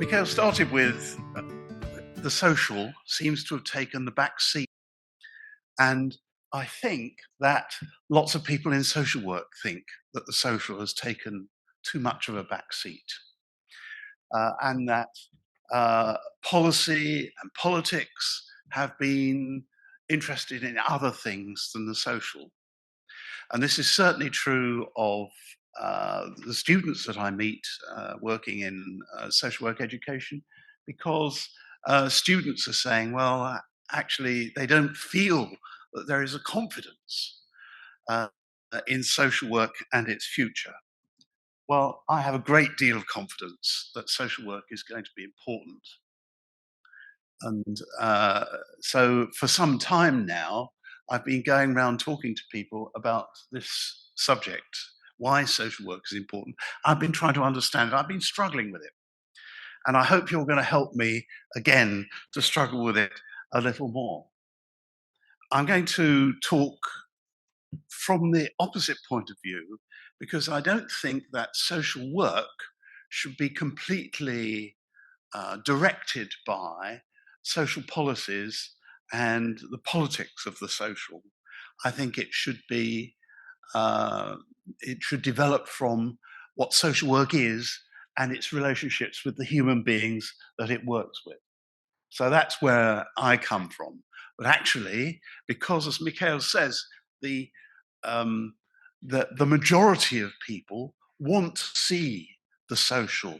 Mikhail started with the social seems to have taken the back seat. And I think that lots of people in social work think that the social has taken too much of a back seat. And that policy and politics have been interested in other things than the social. And this is certainly true of the students that I meet working in social work education, because students are saying, well, actually, they don't feel that there is a confidence uh, in social work and its future. Well, I have a great deal of confidence that social work is going to be important. And so for some time now, I've been going around talking to people about this subject, why social work is important. I've been trying to understand it. I've been struggling with it. And I hope you're going to help me again to struggle with it a little more. I'm going to talk from the opposite point of view, because I don't think that social work should be completely directed by social policies and the politics of the social. I think it should be, it should develop from what social work is and its relationships with the human beings that it works with. So that's where I come from. But actually, because as Mikhail says, the the majority of people want to see the social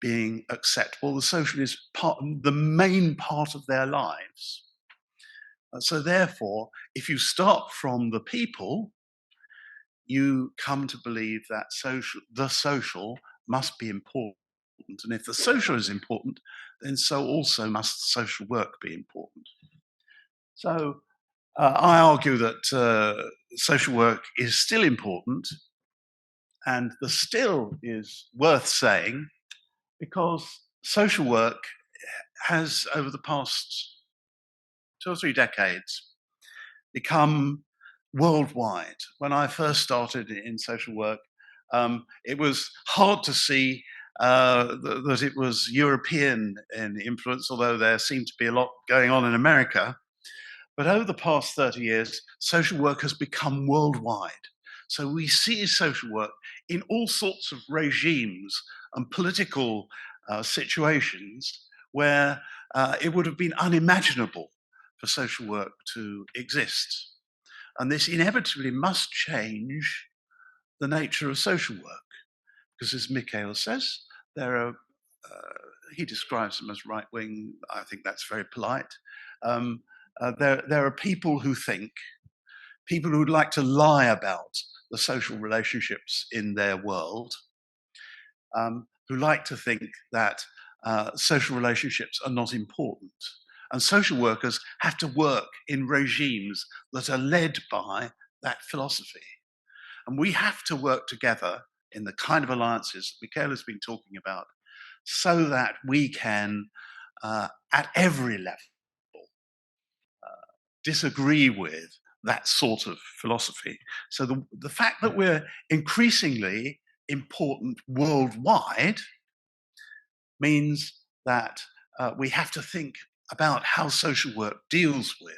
being acceptable. The social is the main part of their lives. So therefore, if you start from the people, you come to believe that the social must be important. And if the social is important, then so also must social work be important. So I argue that social work is still important, and the still is worth saying because social work has, over the past 2 or 3 decades, become worldwide. When I first started in social work, it was hard to see that it was European in influence, although there seemed to be a lot going on in America. But over the past 30 years, social work has become worldwide. So we see social work in all sorts of regimes and political situations where it would have been unimaginable for social work to exist. And this inevitably must change the nature of social work, because as Mikhail says, there are, he describes them as right-wing. I think that's very polite. There are people who think, people who would like to lie about the social relationships in their world, who like to think that social relationships are not important. And social workers have to work in regimes that are led by that philosophy. And we have to work together in the kind of alliances that Mikhail has been talking about, so that we can, at every level, disagree with that sort of philosophy. So the fact that we're increasingly important worldwide means that we have to think about how social work deals with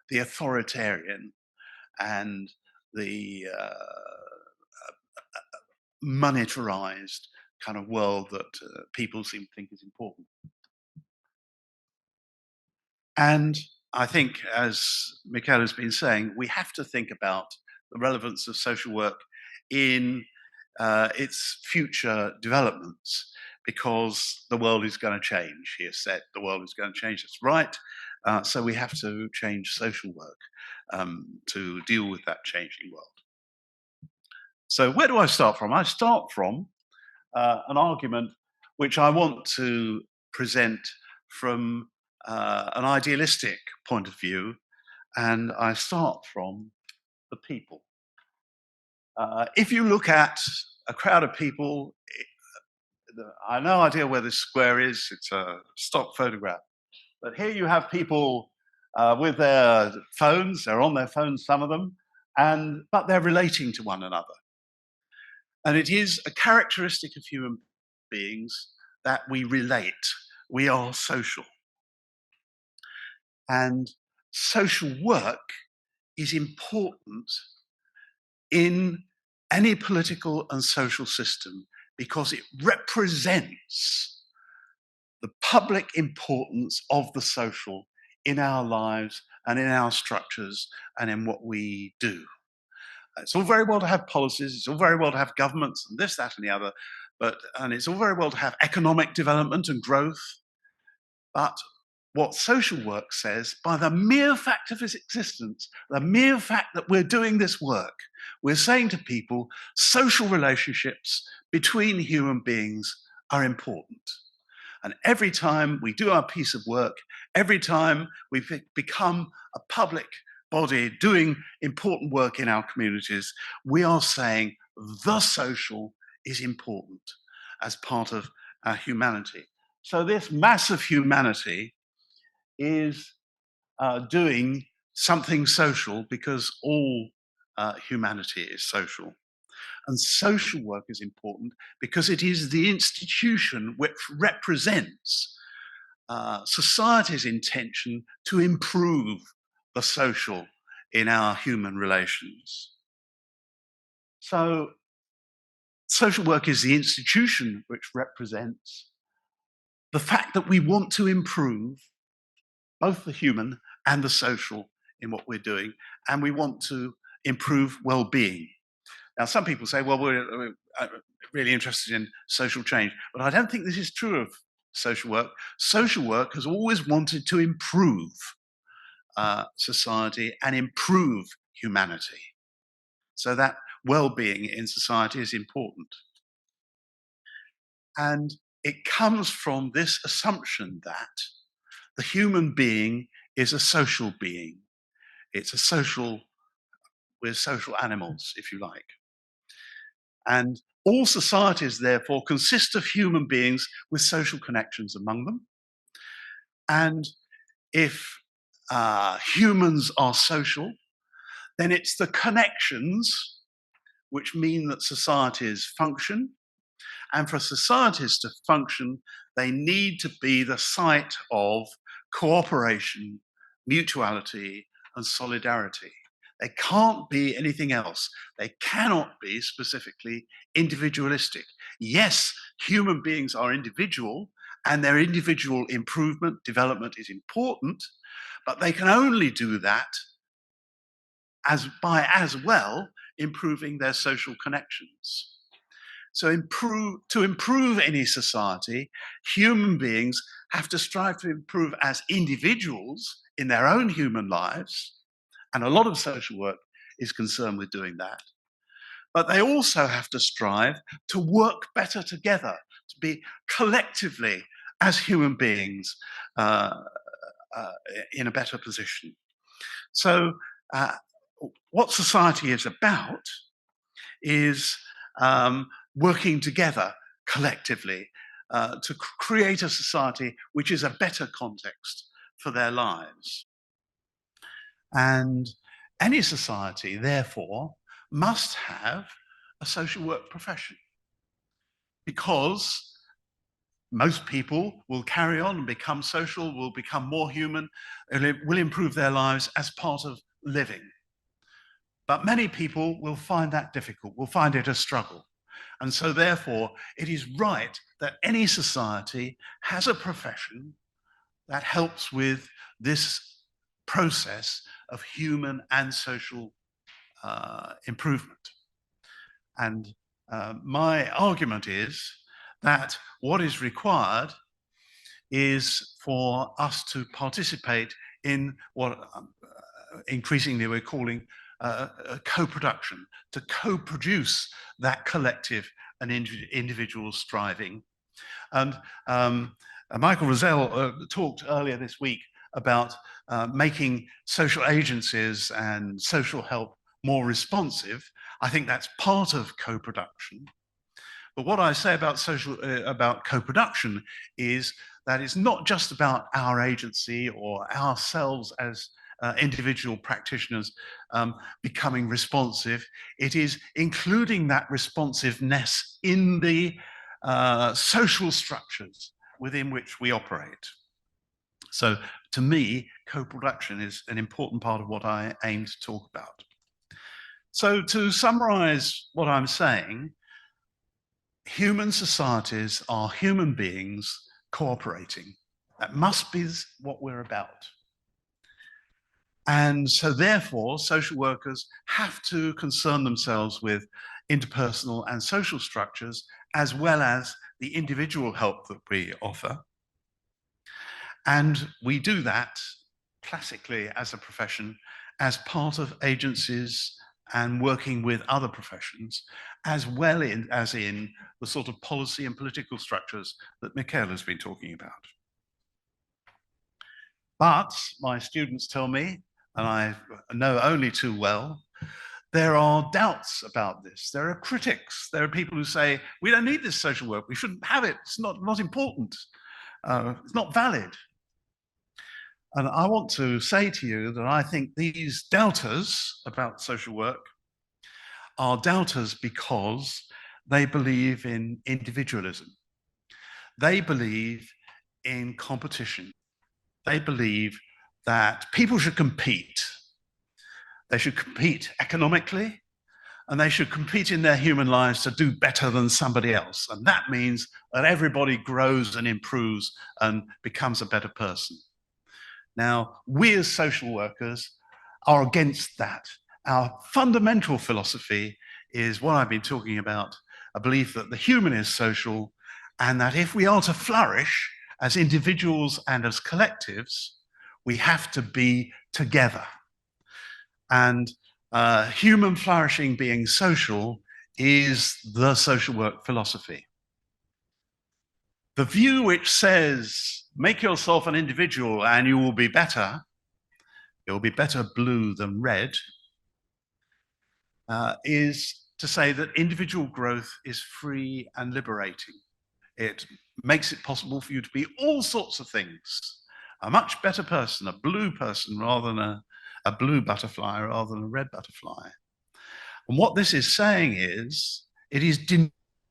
the authoritarian and the monetarized kind of world that people seem to think is important. And I think, as Mikhail has been saying, we have to think about the relevance of social work in its future developments, because the world is going to change. He has said the world is going to change. That's right. So we have to change social work to deal with that changing world. So where do I start from? I start from an argument which I want to present from an idealistic point of view, and I start from the people. If you look at a crowd of people, I have no idea where this square is, it's a stock photograph, but here you have people with their phones, they're on their phones, some of them, but they're relating to one another. And it is a characteristic of human beings that we relate. We are social. And social work is important in any political and social system because it represents the public importance of the social in our lives and in our structures and in what we do. It's all very well to have policies, it's all very well to have governments and this, that, and the other, and it's all very well to have economic development and growth, but what social work says, by the mere fact of its existence, the mere fact that we're doing this work, we're saying to people, social relationships between human beings are important. And every time we do our piece of work, every time we become a public body doing important work in our communities, we are saying the social is important as part of our humanity. So this mass of humanity is doing something social because all humanity is social. And social work is important because it is the institution which represents society's intention to improve the social in our human relations. So, social work is the institution which represents the fact that we want to improve both the human and the social in what we're doing, and we want to improve well-being. Now, some people say, well, we're really interested in social change, but I don't think this is true of social work. Social work has always wanted to improve society and improve humanity. So that well-being in society is important. And it comes from this assumption that the human being is a social being. It's a social, we're social animals, if you like. And all societies, therefore, consist of human beings with social connections among them. And if humans are social, then it's the connections which mean that societies function. And for societies to function, they need to be the site of cooperation, mutuality, and solidarity. They can't be anything else. They cannot be specifically individualistic. Yes, human beings are individual, and their individual improvement, development is important, but they can only do that as well improving their social connections. So to improve any society, human beings have to strive to improve as individuals in their own human lives, and a lot of social work is concerned with doing that. But they also have to strive to work better together, to be collectively, as human beings, in a better position. So what society is about is working together collectively to create a society which is a better context for their lives. And any society, therefore, must have a social work profession because most people will carry on and become social, will become more human, and will improve their lives as part of living. But many people will find that difficult, will find it a struggle. And so, therefore, it is right that any society has a profession that helps with this process of human and social improvement. And my argument is that what is required is for us to participate in what increasingly we're calling co-production, to co-produce that collective and individual striving. And Michael Rosell talked earlier this week about making social agencies and social help more responsive. I think that's part of co-production. But what I say about co-production is that it's not just about our agency or ourselves as individual practitioners becoming responsive. It is including that responsiveness in the social structures within which we operate. So to me, co-production is an important part of what I aim to talk about. So to summarize what I'm saying, human societies are human beings cooperating. That must be what we're about. And so therefore, social workers have to concern themselves with interpersonal and social structures, as well as the individual help that we offer. And we do that classically as a profession, as part of agencies and working with other professions, as well as in the sort of policy and political structures that Michael has been talking about. But my students tell me, and I know only too well, there are doubts about this. There are critics. There are people who say, we don't need this social work. We shouldn't have it. It's not important. It's not valid. And I want to say to you that I think these doubters about social work are doubters because they believe in individualism. They believe in competition. They believe that people should compete. They should compete economically, and they should compete in their human lives to do better than somebody else. And that means that everybody grows and improves and becomes a better person. Now, we as social workers are against that. Our fundamental philosophy is what I've been talking about, a belief that the human is social, and that if we are to flourish as individuals and as collectives, we have to be together. And human flourishing being social is the social work philosophy. The view which says, make yourself an individual and you will be better, it will be better blue than red, is to say that individual growth is free and liberating. It makes it possible for you to be all sorts of things. A much better person, a blue person rather than a blue butterfly rather than a red butterfly. And what this is saying is, it is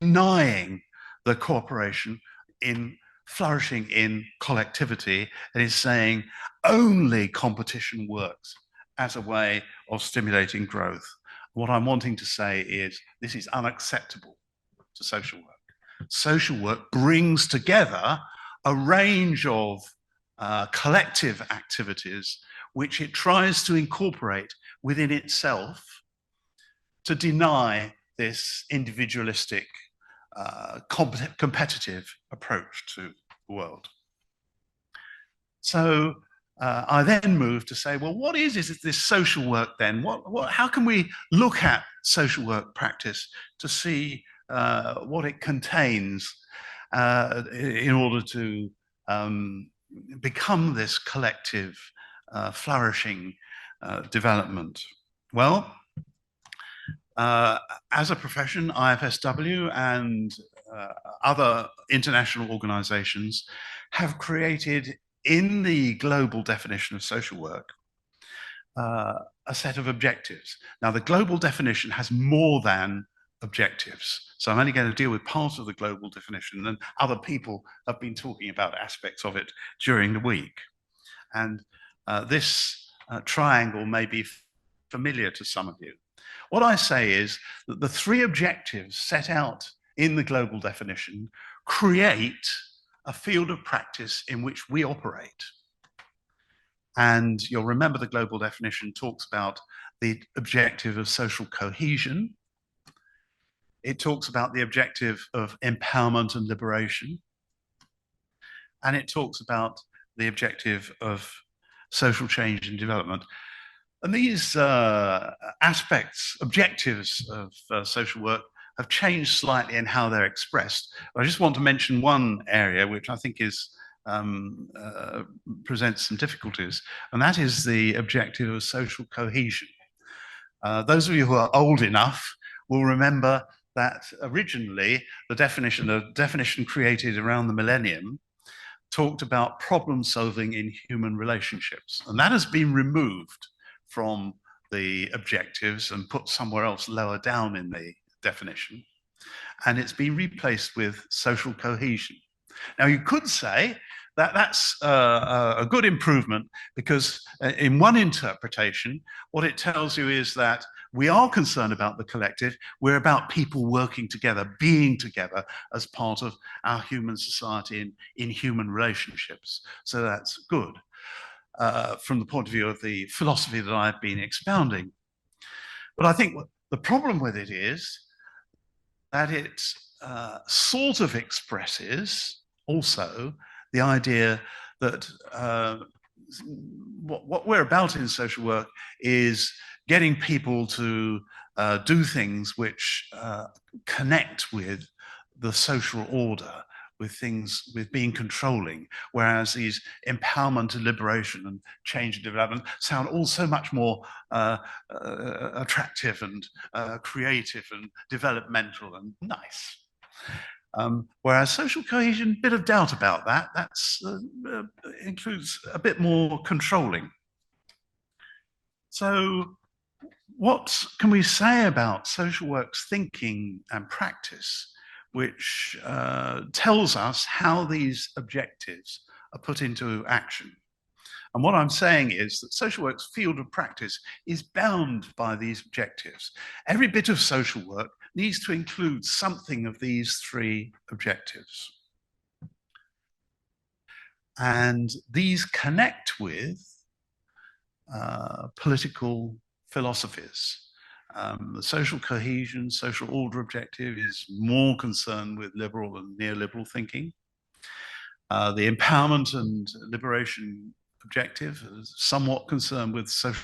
denying the cooperation in flourishing in collectivity, and is saying only competition works as a way of stimulating growth. What I'm wanting to say is this is unacceptable to social work. Social work brings together a range of collective activities which it tries to incorporate within itself to deny this individualistic, competitive approach to the world. So I then moved to say, well, what is this social work then? How can we look at social work practice to see what it contains in order to become this collective, flourishing development? Well, as a profession, IFSW and other international organizations have created, in the global definition of social work, a set of objectives. Now, the global definition has more than objectives. So I'm only going to deal with part of the global definition, and other people have been talking about aspects of it during the week. And this triangle may be familiar to some of you. What I say is that the three objectives set out in the global definition create a field of practice in which we operate. And you'll remember the global definition talks about the objective of social cohesion. It talks about the objective of empowerment and liberation. And it talks about the objective of social change and development. And these aspects, objectives of social work have changed slightly in how they're expressed. I just want to mention one area which I think is presents some difficulties, and that is the objective of social cohesion. Those of you who are old enough will remember that originally the definition created around the millennium talked about problem solving in human relationships, and that has been removed from the objectives and put somewhere else lower down in the definition. and it's been replaced with social cohesion. Now, you could say that that's a good improvement because in one interpretation, what it tells you is that we are concerned about the collective. We're about people working together, being together as part of our human society in human relationships. So that's good from the point of view of the philosophy that I've been expounding. But I think the problem with it is that it sort of expresses also the idea that what we're about in social work is getting people to do things which connect with the social order, with things, with being controlling, whereas these empowerment and liberation and change and development sound all so much more attractive and creative and developmental and nice. Whereas social cohesion, bit of doubt about that. That's includes a bit more controlling. So what can we say about social work's thinking and practice, which tells us how these objectives are put into action? And what I'm saying is that social work's field of practice is bound by these objectives. Every bit of social work needs to include something of these three objectives. And these connect with political philosophies. The social cohesion, social order objective is more concerned with liberal and neoliberal thinking. The empowerment and liberation objective is somewhat concerned with social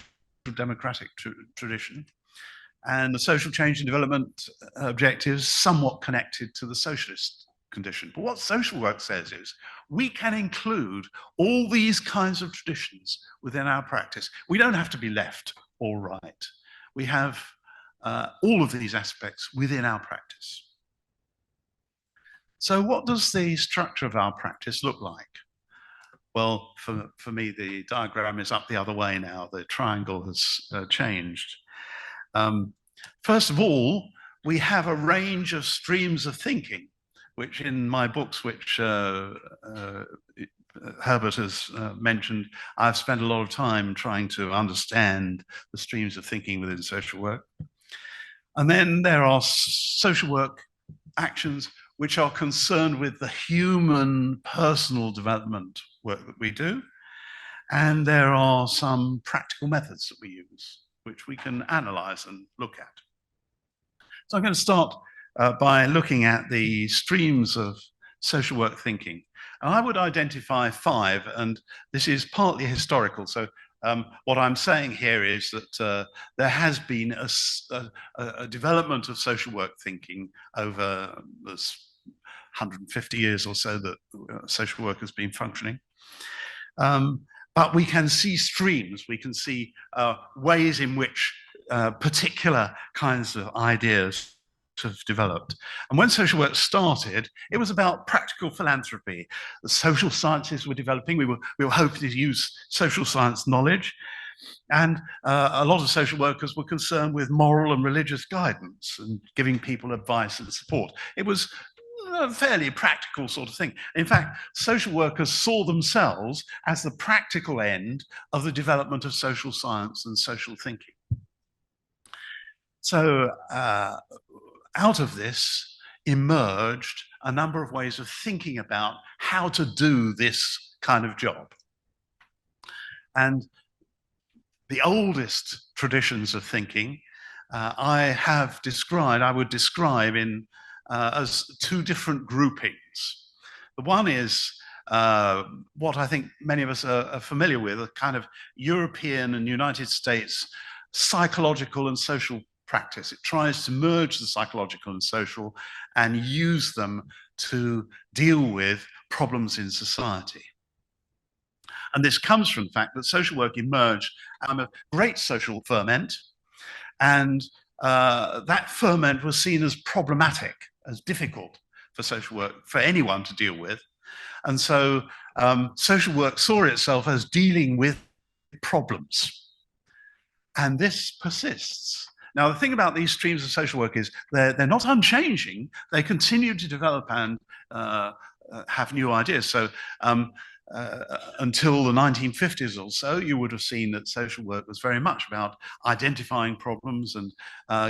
democratic tradition. And the social change and development objectives somewhat connected to the socialist condition. But what social work says is we can include all these kinds of traditions within our practice. We don't have to be left or right. We have all of these aspects within our practice. So what does the structure of our practice look like? Well, for me, the diagram is up the other way now. The triangle has changed. First of all, we have a range of streams of thinking, which in my books, which Herbert has mentioned, I've spent a lot of time trying to understand the streams of thinking within social work. And then there are social work actions which are concerned with the human personal development work that we do. And there are some practical methods that we use, which we can analyze and look at. So I'm going to start by looking at the streams of social work thinking. And I would identify 5, and this is partly historical. So what I'm saying here is that there has been a development of social work thinking over this 150 years or so that social work has been functioning. But we can see streams, we can see ways in which particular kinds of ideas have developed. And when social work started, it was about practical philanthropy. The social sciences were developing. We were hoping to use social science knowledge. And a lot of social workers were concerned with moral and religious guidance and giving people advice and support. It was a fairly practical sort of thing. In fact, social workers saw themselves as the practical end of the development of social science and social thinking. So out of this emerged a number of ways of thinking about how to do this kind of job. And the oldest traditions of thinking I would describe in as 2 different groupings. The one is what I think many of us are familiar with, a kind of European and United States psychological and social practice. It tries to merge the psychological and social and use them to deal with problems in society. And this comes from the fact that social work emerged out of a great social ferment, and that ferment was seen as problematic, as difficult for social work, for anyone to deal with. And so social work saw itself as dealing with problems. And this persists. Now, the thing about these streams of social work is they're not unchanging. They continue to develop and have new ideas. So until the 1950s or so, you would have seen that social work was very much about identifying problems and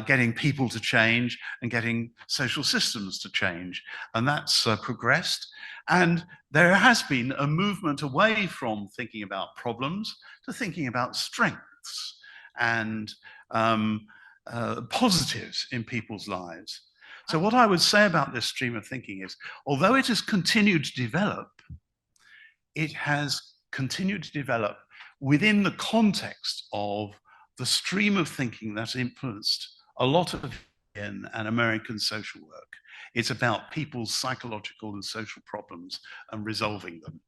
getting people to change and getting social systems to change. And that's progressed. And there has been a movement away from thinking about problems to thinking about strengths and positives in people's lives. So what I would say about this stream of thinking is, although it has continued to develop, it has continued to develop within the context of the stream of thinking that influenced a lot of European and American social work. It's about people's psychological and social problems and resolving them,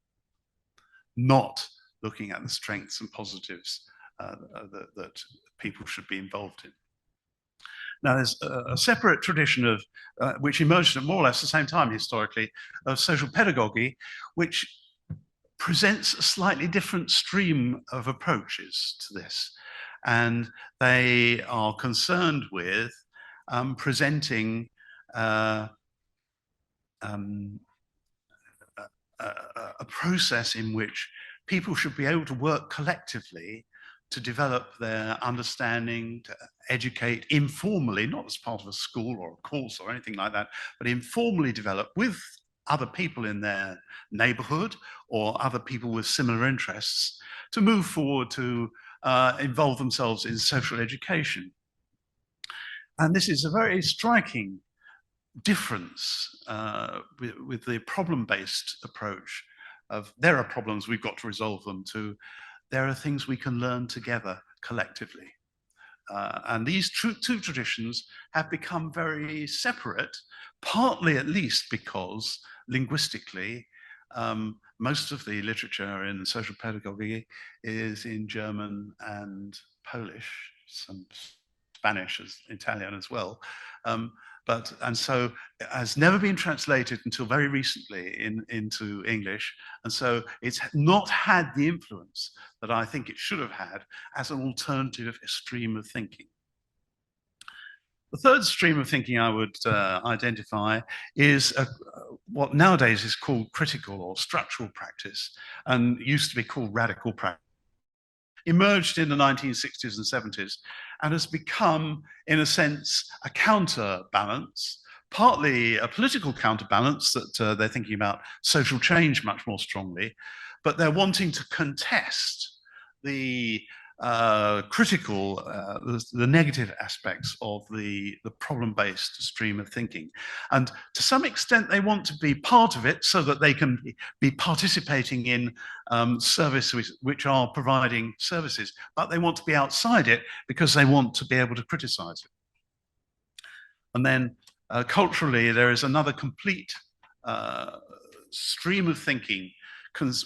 not looking at the strengths and positives that people should be involved in. Now, there's a separate tradition of, which emerged at more or less the same time historically, of social pedagogy, which presents a slightly different stream of approaches to this. And they are concerned with presenting a process in which people should be able to work collectively to develop their understanding, to educate informally, not as part of a school or a course or anything like that, but informally develop with other people in their neighborhood or other people with similar interests to move forward to involve themselves in social education. And this is a very striking difference with the problem-based approach of there are problems, we've got to resolve them, to there are things we can learn together collectively. And these two traditions have become very separate, partly at least because linguistically, most of the literature in social pedagogy is in German and Polish, some Spanish, Italian as well. And so it has never been translated until very recently into English. And so it's not had the influence that I think it should have had as an alternative stream of thinking. The third stream of thinking I would identify is what nowadays is called critical or structural practice, and used to be called radical practice. Emerged in the 1960s and 70s and has become, in a sense, a counterbalance, partly a political counterbalance that they're thinking about social change much more strongly, but they're wanting to contest the critical, the negative aspects of the problem-based stream of thinking. And to some extent, they want to be part of it so that they can be participating in services which are providing services, but they want to be outside it because they want to be able to criticize it. And then culturally, there is another complete stream of thinking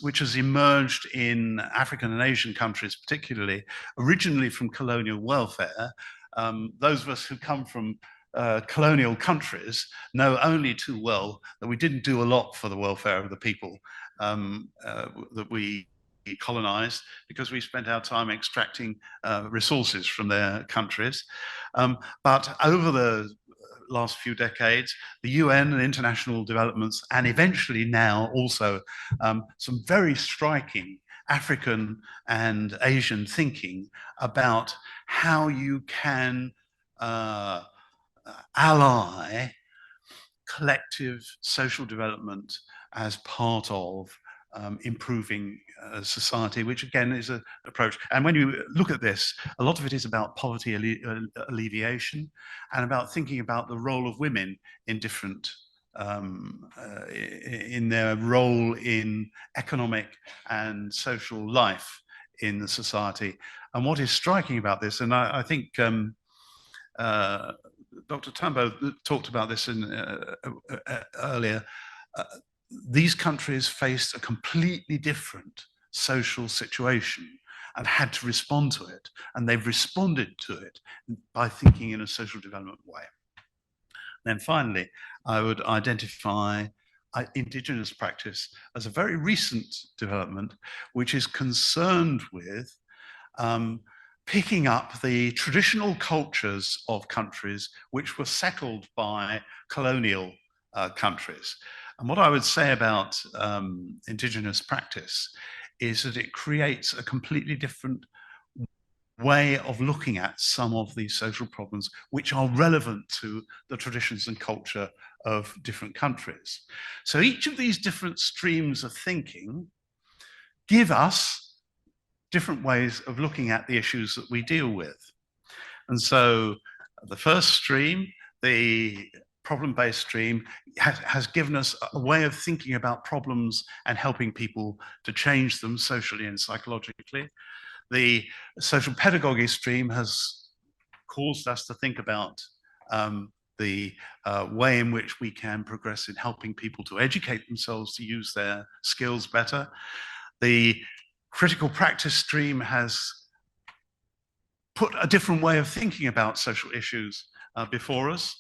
which has emerged in African and Asian countries, particularly, originally from colonial welfare. Those of us who come from colonial countries know only too well that we didn't do a lot for the welfare of the people that we colonized, because we spent our time extracting resources from their countries. But over the last few decades, the UN and international developments, and eventually now also some very striking African and Asian thinking about how you can ally collective social development as part of improving society, which again is an approach. And when you look at this, a lot of it is about poverty alleviation and about thinking about the role of women in different, in their role in economic and social life in the society. And what is striking about this, and I think Dr. Tambo talked about this earlier, these countries faced a completely different social situation and had to respond to it. And they've responded to it by thinking in a social development way. Then finally, I would identify indigenous practice as a very recent development, which is concerned with picking up the traditional cultures of countries which were settled by colonial countries. And what I would say about indigenous practice is that it creates a completely different way of looking at some of these social problems which are relevant to the traditions and culture of different countries. So each of these different streams of thinking give us different ways of looking at the issues that we deal with. And so the first stream, the problem-based stream, has given us a way of thinking about problems and helping people to change them socially and psychologically. The social pedagogy stream has caused us to think about the way in which we can progress in helping people to educate themselves to use their skills better. The critical practice stream has put a different way of thinking about social issues before us.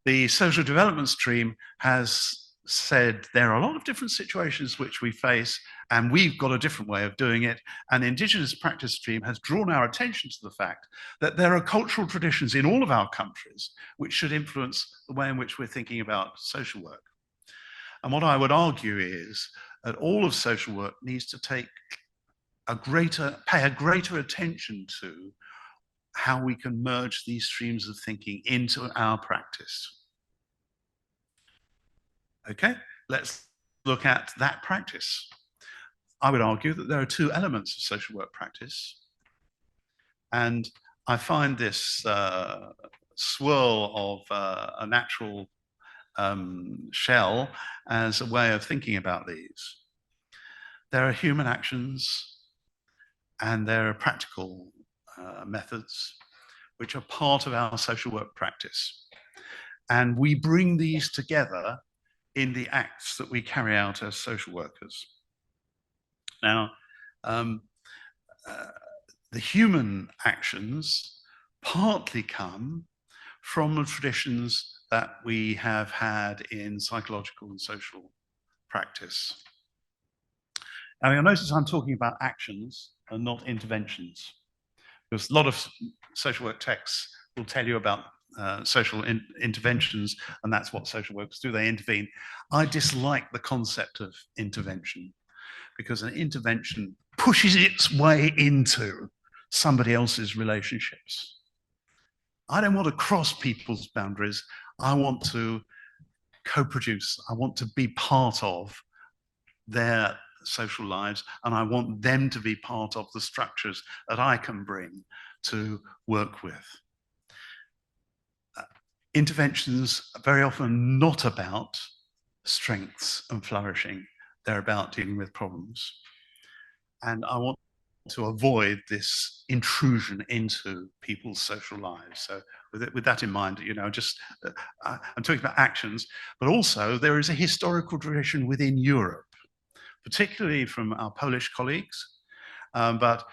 The social development stream has said there are a lot of different situations which we face, and we've got a different way of doing it. And the indigenous practice stream has drawn our attention to the fact that there are cultural traditions in all of our countries which should influence the way in which we're thinking about social work. And what I would argue is that all of social work needs to pay a greater attention to how we can merge these streams of thinking into our practice. Okay, let's look at that practice. I would argue that there are two elements of social work practice. And I find this swirl of a natural shell as a way of thinking about these. There are human actions and there are practical methods which are part of our social work practice. And we bring these together in the acts that we carry out as social workers. Now, the human actions partly come from the traditions that we have had in psychological and social practice. Now, you'll notice I'm talking about actions and not interventions, because a lot of social work texts will tell you about social interventions, and that's what social workers do, they intervene. I dislike the concept of intervention, because an intervention pushes its way into somebody else's relationships. I don't want to cross people's boundaries. I want to co-produce. I want to be part of their social lives, and I want them to be part of the structures that I can bring to work with. Interventions are very often not about strengths and flourishing. They're about dealing with problems. And I want to avoid this intrusion into people's social lives. So with that in mind, you know, I'm talking about actions, but also there is a historical tradition within Europe, particularly from our Polish colleagues, but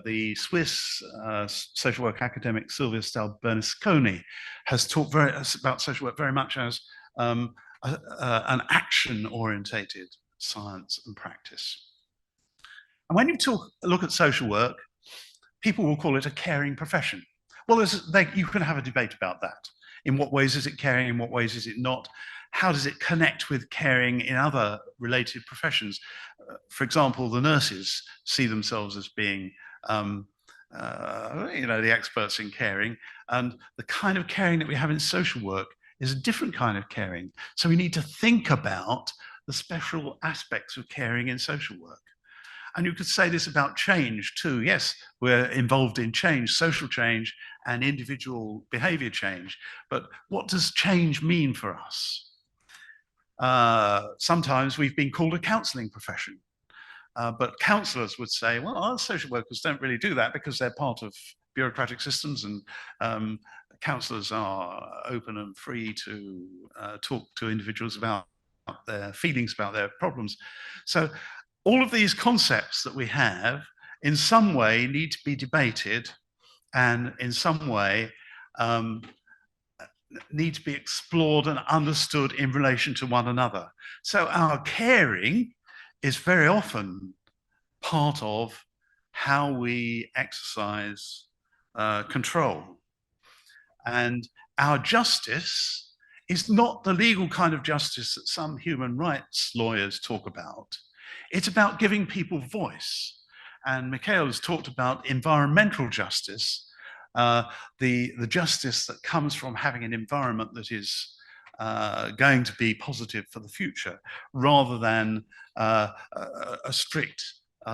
the Swiss social work academic Silvia Stal-Bernasconi has talked about social work very much as an action-orientated science and practice. And when you look at social work, people will call it a caring profession. Well, you can have a debate about that. In what ways is it caring? In what ways is it not? How does it connect with caring in other related professions? For example, the nurses see themselves as being, the experts in caring, and the kind of caring that we have in social work is a different kind of caring. So we need to think about the special aspects of caring in social work. And you could say this about change too. Yes, we're involved in change, social change and individual behavior change. But what does change mean for us? Sometimes we've been called a counselling profession. But counsellors would say, well, our social workers don't really do that because they're part of bureaucratic systems, and counsellors are open and free to talk to individuals about their feelings, about their problems. So all of these concepts that we have in some way need to be debated and in some way need to be explored and understood in relation to one another. So our caring is very often part of how we exercise control. And our justice is not the legal kind of justice that some human rights lawyers talk about. It's about giving people voice. And Mikhail has talked about environmental justice, uh, the justice that comes from having an environment that is going to be positive for the future, rather than a strict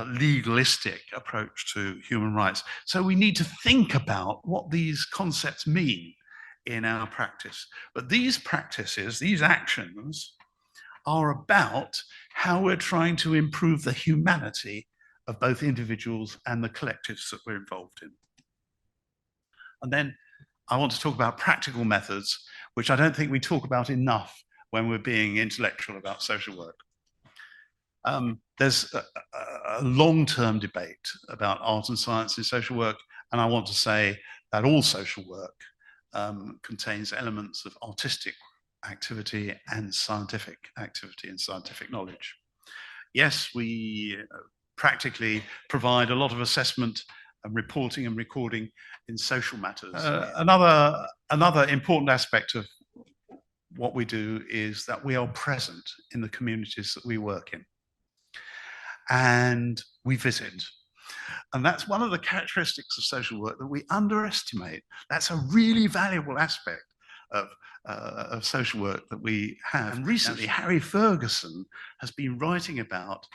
legalistic approach to human rights. So we need to think about what these concepts mean in our practice. But these practices, these actions, are about how we're trying to improve the humanity of both individuals and the collectives that we're involved in. And then I want to talk about practical methods, which I don't think we talk about enough when we're being intellectual about social work. There's a long-term debate about art and science in social work, and I want to say that all social work contains elements of artistic activity and scientific activity and scientific knowledge. Yes, we practically provide a lot of assessment and reporting and recording in social matters. Another important aspect of what we do is that we are present in the communities that we work in, and we visit. And that's one of the characteristics of social work that we underestimate. That's a really valuable aspect of social work that we have. And recently, Harry Ferguson has been writing about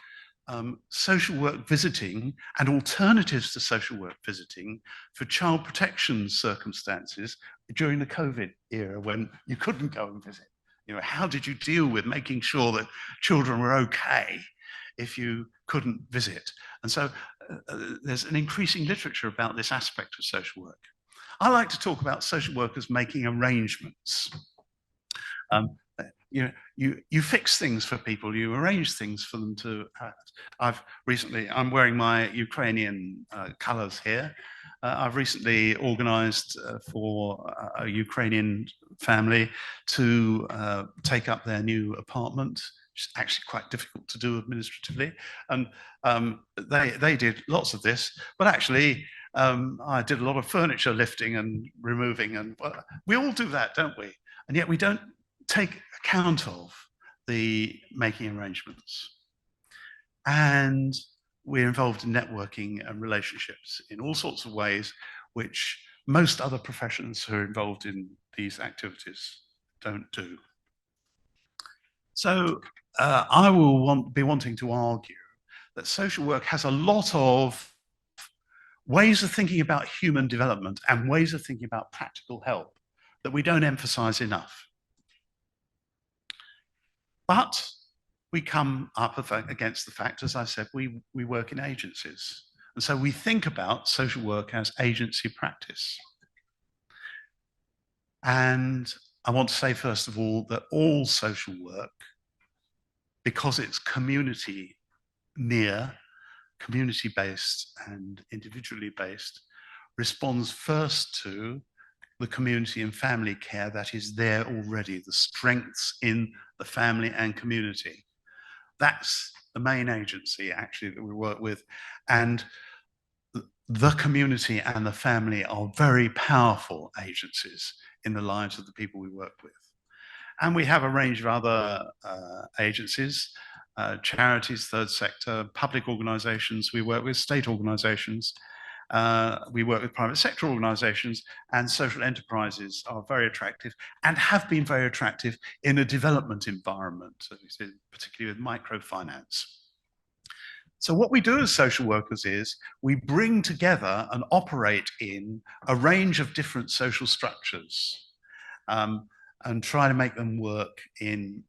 social work visiting and alternatives to social work visiting for child protection circumstances during the COVID era when you couldn't go and visit. You know, how did you deal with making sure that children were okay if you couldn't visit? And so there's an increasing literature about this aspect of social work. I like to talk about social workers making arrangements. You fix things for people, you arrange things for them to I'm wearing my Ukrainian colors here. I've recently organized for a Ukrainian family to take up their new apartment, which is actually quite difficult to do administratively. And they did lots of this, but actually I did a lot of furniture lifting and removing, and we all do that, don't we? And yet we don't take account of the making arrangements. And we're involved in networking and relationships in all sorts of ways, which most other professions who are involved in these activities don't do. So I will be wanting to argue that social work has a lot of ways of thinking about human development and ways of thinking about practical help that we don't emphasize enough. But we come up against the fact, as I said, we work in agencies. And so we think about social work as agency practice. And I want to say, first of all, that all social work, because it's community near, community-based and individually based, responds first to the community and family care that is there already, the strengths in the family and community. That's the main agency, actually, that we work with. And the community and the family are very powerful agencies in the lives of the people we work with. And we have a range of other agencies, charities, third sector, public organizations. We work with state organizations. We work with private sector organizations, and social enterprises are very attractive and have been very attractive in a development environment, particularly with microfinance. So what we do as social workers is we bring together and operate in a range of different social structures and try to make them work in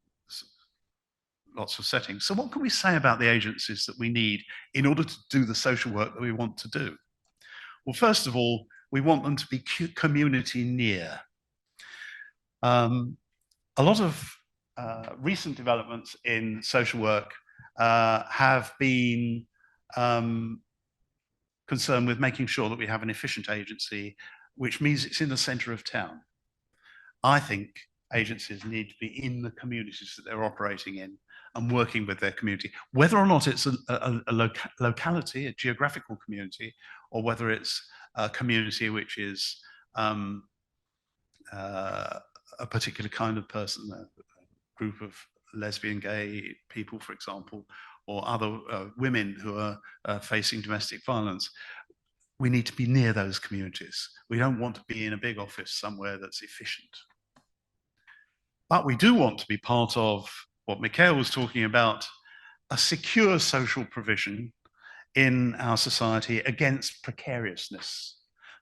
lots of settings. So what can we say about the agencies that we need in order to do the social work that we want to do? Well, first of all, we want them to be community near. A lot of recent developments in social work have been concerned with making sure that we have an efficient agency, which means it's in the center of town. I think agencies need to be in the communities that they're operating in and working with their community, whether or not it's a locality, a geographical community, or whether it's a community which is a particular kind of person, a group of lesbian, gay people, for example, or other women who are facing domestic violence. We need to be near those communities. We don't want to be in a big office somewhere that's efficient. But we do want to be part of what Mikhail was talking about, a secure social provision in our society against precariousness,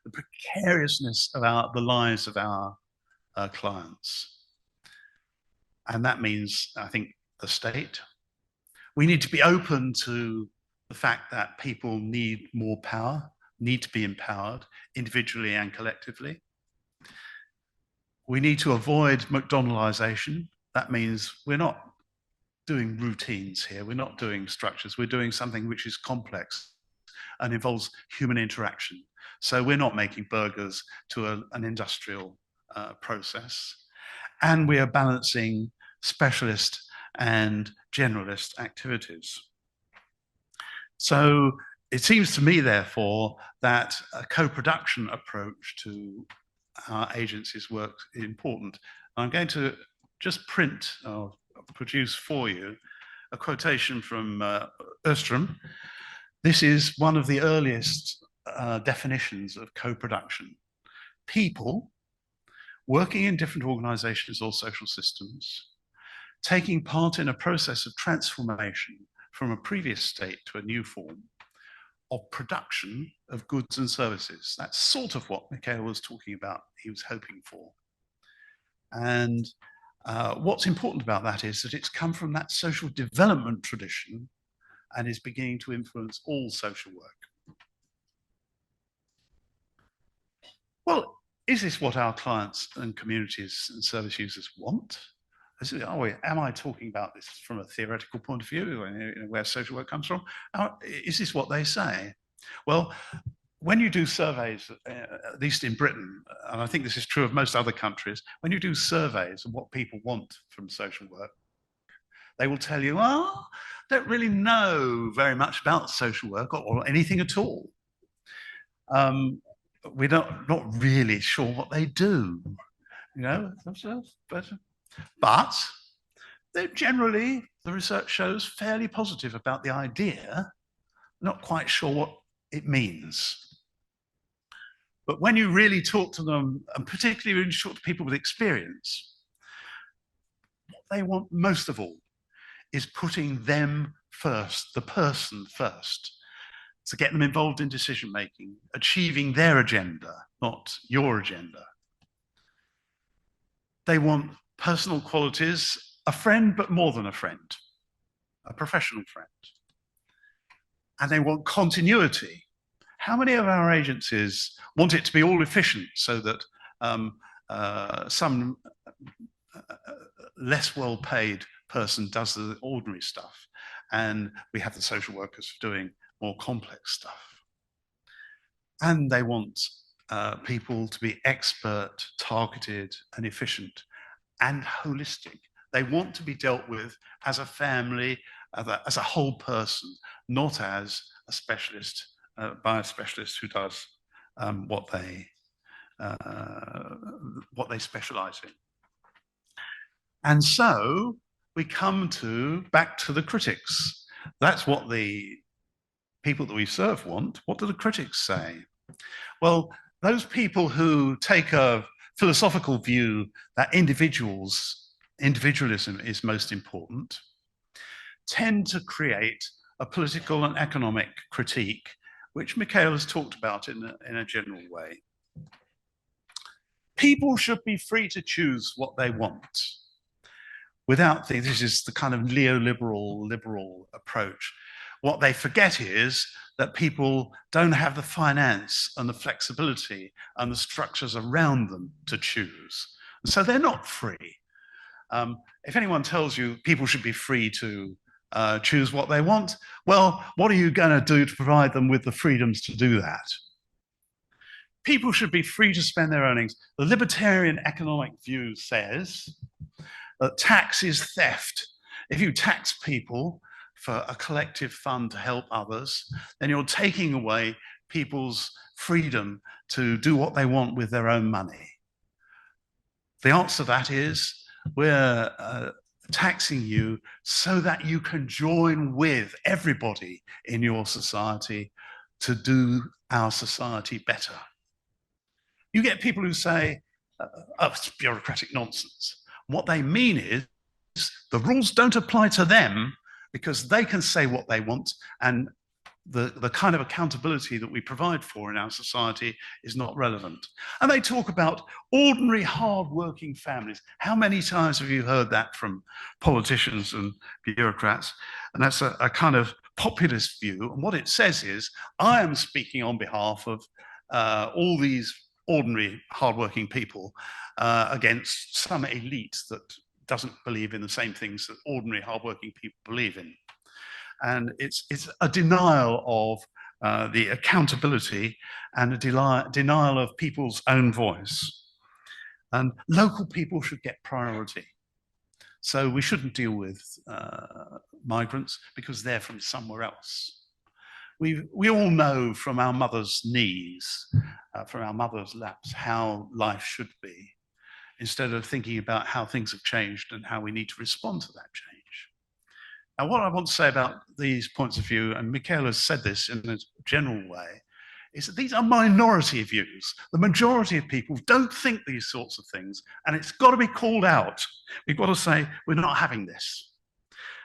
the precariousness of the lives of our clients. And that means, I think, the state. We need to be open to the fact that people need more power, need to be empowered individually and collectively. We need to avoid McDonaldization. That means we're not doing routines here. We're not doing structures. We're doing something which is complex and involves human interaction. So we're not making burgers to an industrial process. And we are balancing specialist and generalist activities. So it seems to me, therefore, that a co-production approach to our agency's work is important. I'm going to just print or produce for you a quotation from Östrom. This is one of the earliest definitions of co-production. People working in different organizations or social systems, taking part in a process of transformation from a previous state to a new form of production of goods and services. That's sort of what Mikhail was talking about, he was hoping for. And what's important about that is that it's come from that social development tradition and is beginning to influence all social work. Well, is this what our clients and communities and service users want? Am I talking about this from a theoretical point of view, where social work comes from? Is this what they say? Well, when you do surveys, at least in Britain, and I think this is true of most other countries, when you do surveys of what people want from social work, they will tell you, well, I don't really know very much about social work or anything at all. We're not really sure what they do, but they're generally, the research shows, fairly positive about the idea, not quite sure what it means. But when you really talk to them, and particularly when you talk to people with experience, what they want most of all is putting them first, the person first, to get them involved in decision making, achieving their agenda, not your agenda. They want personal qualities, a friend, but more than a friend, a professional friend. And they want continuity. How many of our agencies want it to be all efficient so that some less well-paid person does the ordinary stuff and we have the social workers doing more complex stuff? And they want people to be expert, targeted, and efficient, and holistic. They want to be dealt with as a family, as a whole person, not as a specialist, by a specialist who does what they specialize in. And so we come back to the critics. That's what the people that we serve want. What do the critics say? Well, those people who take a philosophical view that individualism is most important tend to create a political and economic critique, which Mikhail has talked about in a general way. People should be free to choose what they want. This is the kind of liberal approach. What they forget is that people don't have the finance and the flexibility and the structures around them to choose. So they're not free. If anyone tells you people should be free to choose what they want, well, what are you going to do to provide them with the freedoms to do that? people should be free to spend their earnings. The libertarian economic view says that tax is theft. If you tax people for a collective fund to help others, then you're taking away people's freedom to do what they want with their own money. The answer to that is we're taxing you so that you can join with everybody in your society to do our society better. You get people who say, oh, it's bureaucratic nonsense. What they mean is the rules don't apply to them because they can say what they want, and the kind of accountability that we provide for in our society is not relevant. And they talk about ordinary, hard-working families. How many times have you heard that from politicians and bureaucrats? And that's a kind of populist view. And what it says is, I am speaking on behalf of all these ordinary, hard-working people against some elite that doesn't believe in the same things that ordinary, hard-working people believe in. And it's a denial of the accountability and a denial of people's own voice. And local people should get priority. So we shouldn't deal with migrants because they're from somewhere else. We all know from our mother's knees, from our mother's laps, how life should be, instead of thinking about how things have changed and how we need to respond to that change. Now, what I want to say about these points of view, and Michael has said this in a general way, is that these are minority views. The majority of people don't think these sorts of things, and it's got to be called out. We've got to say, we're not having this.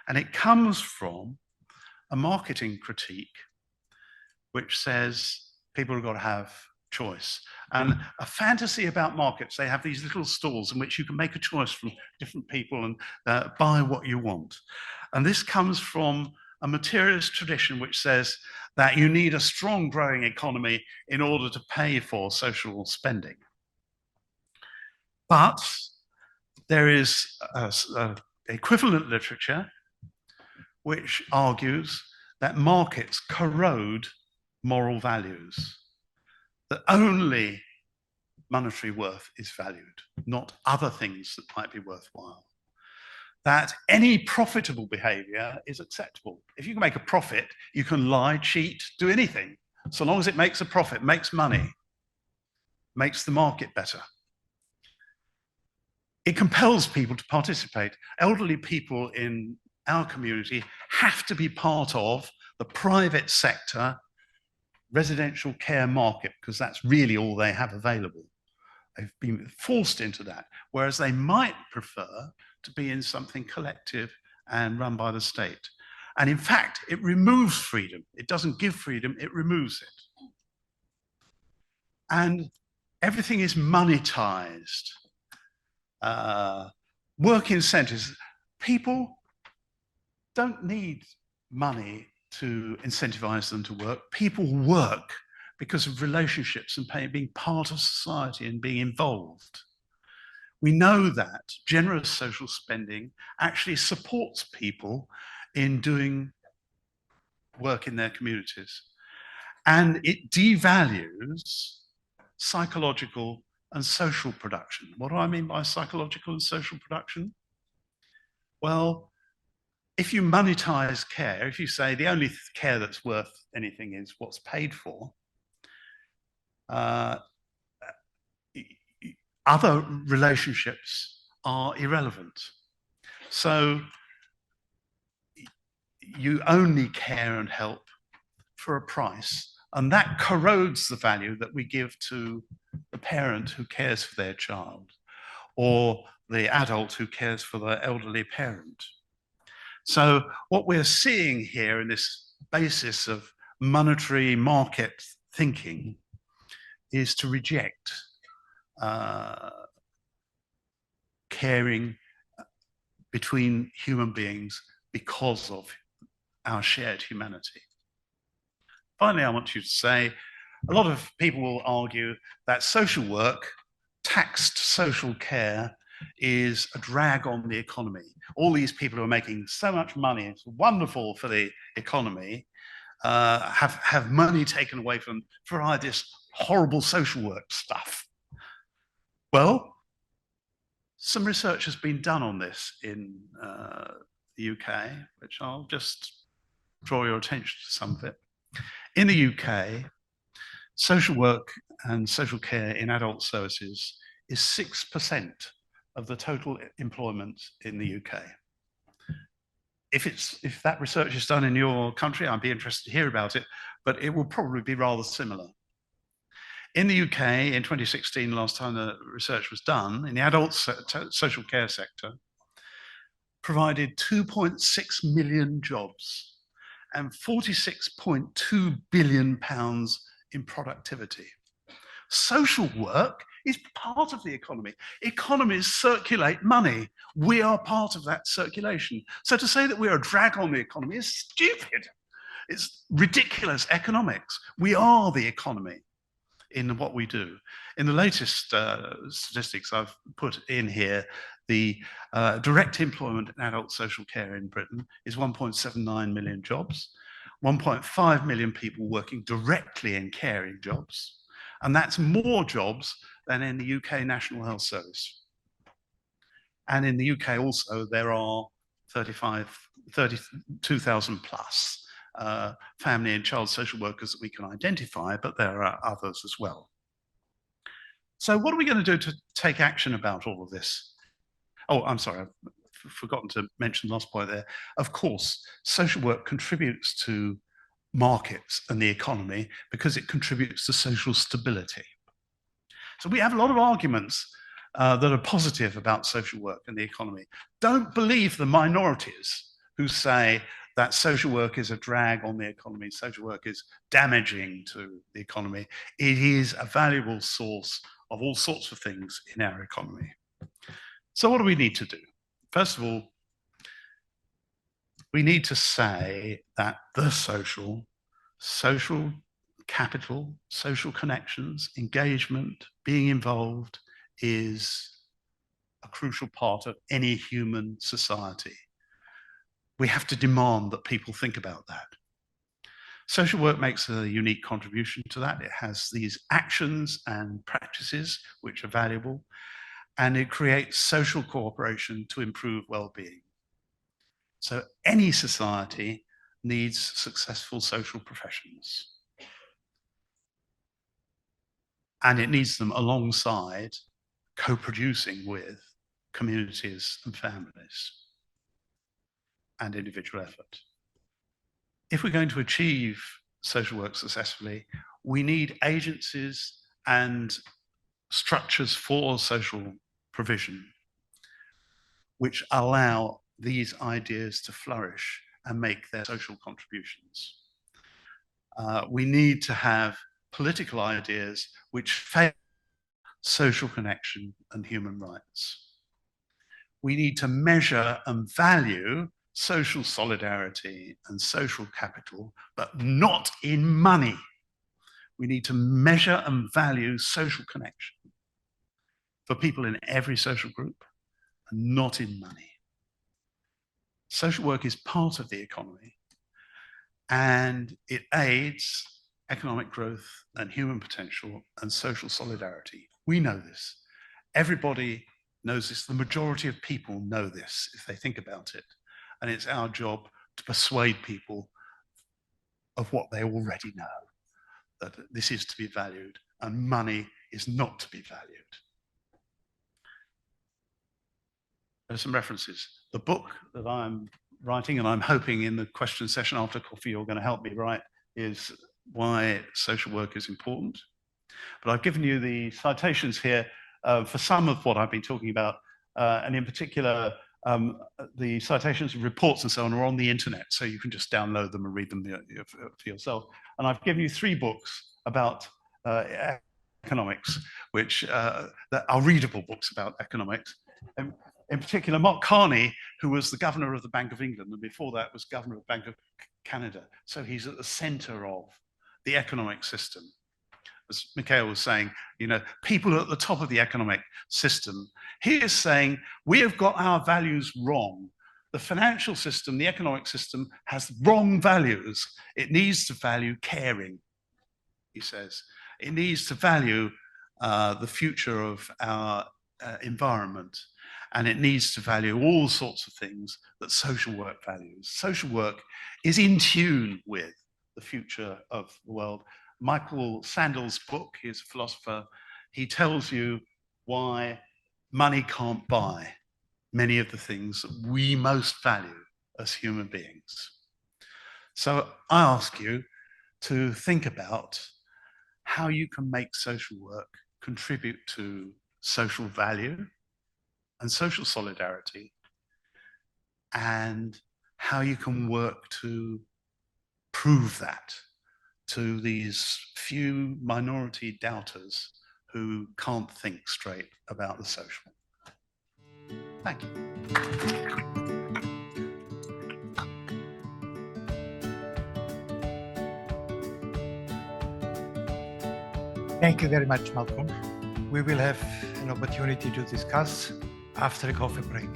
And it comes from a marketing critique which says people have got to have choice. And a fantasy about markets, they have these little stalls in which you can make a choice from different people and buy what you want. And this comes from a materialist tradition which says that you need a strong growing economy in order to pay for social spending. But there is equivalent literature which argues that markets corrode moral values, that only monetary worth is valued, not other things that might be worthwhile. That any profitable behavior is acceptable. If you can make a profit, you can lie, cheat, do anything, so long as it makes a profit, makes money, makes the market better. It compels people to participate. Elderly people in our community have to be part of the private sector residential care market because that's really all they have available. They've been forced into that, whereas they might prefer to be in something collective and run by the state. And in fact, it removes freedom. It doesn't give freedom, it removes it. And everything is monetized. Work incentives. People don't need money to incentivize them to work. People work because of relationships and being part of society and being involved. We know that generous social spending actually supports people in doing work in their communities. And it devalues psychological and social production. What do I mean by psychological and social production? Well, if you monetize care, if you say the only care that's worth anything is what's paid for, other relationships are irrelevant. So you only care and help for a price, and that corrodes the value that we give to the parent who cares for their child, or the adult who cares for their elderly parent. So what we're seeing here in this basis of monetary market thinking is to reject caring between human beings because of our shared humanity. Finally, I want you to say, a lot of people will argue that social work, taxed social care, is a drag on the economy. All these people who are making so much money, it's wonderful for the economy, have money taken away from them for this horrible social work stuff. Well, some research has been done on this in the UK, which I'll just draw your attention to some of it. In the UK, social work and social care in adult services is 6% of the total employment in the UK. If that research is done in your country, I'd be interested to hear about it, but it will probably be rather similar. In the UK, in 2016, last time the research was done, in the adult social care sector, provided 2.6 million jobs and 46.2 billion pounds in productivity. Social work is part of the economy. Economies circulate money. We are part of that circulation. So to say that we are a drag on the economy is stupid. It's ridiculous economics. We are the economy in what we do. In the latest statistics I've put in here, the direct employment in adult social care in Britain is 1.79 million jobs, 1.5 million people working directly in caring jobs, and that's more jobs than in the UK National Health Service. And in the UK also, there are 32,000 plus family and child social workers that we can identify, but there are others as well. So what are we going to do to take action about all of this? Oh, I'm sorry, I've forgotten to mention the last point there. Of course, social work contributes to markets and the economy because it contributes to social stability. So we have a lot of arguments that are positive about social work and the economy. Don't believe the minorities who say that social work is a drag on the economy, social work is damaging to the economy. It is a valuable source of all sorts of things in our economy. So what do we need to do? First of all, we need to say that the social capital, social connections, engagement, being involved is a crucial part of any human society. We have to demand that people think about that. Social work makes a unique contribution to that. It has these actions and practices which are valuable, and it creates social cooperation to improve well-being. So any society needs successful social professions. And it needs them alongside co-producing with communities and families and individual effort. If we're going to achieve social work successfully, we need agencies and structures for social provision which allow these ideas to flourish and make their social contributions. We need to have political ideas which favor social connection and human rights. We need to measure and value social solidarity and social capital, but not in money. We need to measure and value social connection for people in every social group and not in money. Social work is part of the economy and it aids economic growth and human potential and social solidarity. We know this. Everybody knows this. The majority of people know this if they think about it. And it's our job to persuade people of what they already know, that this is to be valued and money is not to be valued. There's some references. The book that I'm writing, and I'm hoping in the question session after coffee you're going to help me write, is Why Social Work is Important. But I've given you the citations here for some of what I've been talking about, and in particular, the citations and reports and so on are on the internet, so you can just download them and read them for yourself. And I've given you 3 books about economics, which that are readable books about economics. In particular, Mark Carney, who was the governor of the Bank of England, and before that was governor of the Bank of Canada. So he's at the center of the economic system. As Mikhail was saying, you know, people are at the top of the economic system. He is saying, we have got our values wrong. The financial system, the economic system has wrong values. It needs to value caring, he says. It needs to value the future of our environment, and it needs to value all sorts of things that social work values. Social work is in tune with the future of the world. Michael Sandel's book, he's a philosopher, he tells you why money can't buy many of the things that we most value as human beings. So I ask you to think about how you can make social work contribute to social value and social solidarity, and how you can work to prove that to these few minority doubters who can't think straight about the social. Thank you. Thank you very much, Malcolm. We will have an opportunity to discuss after a coffee break.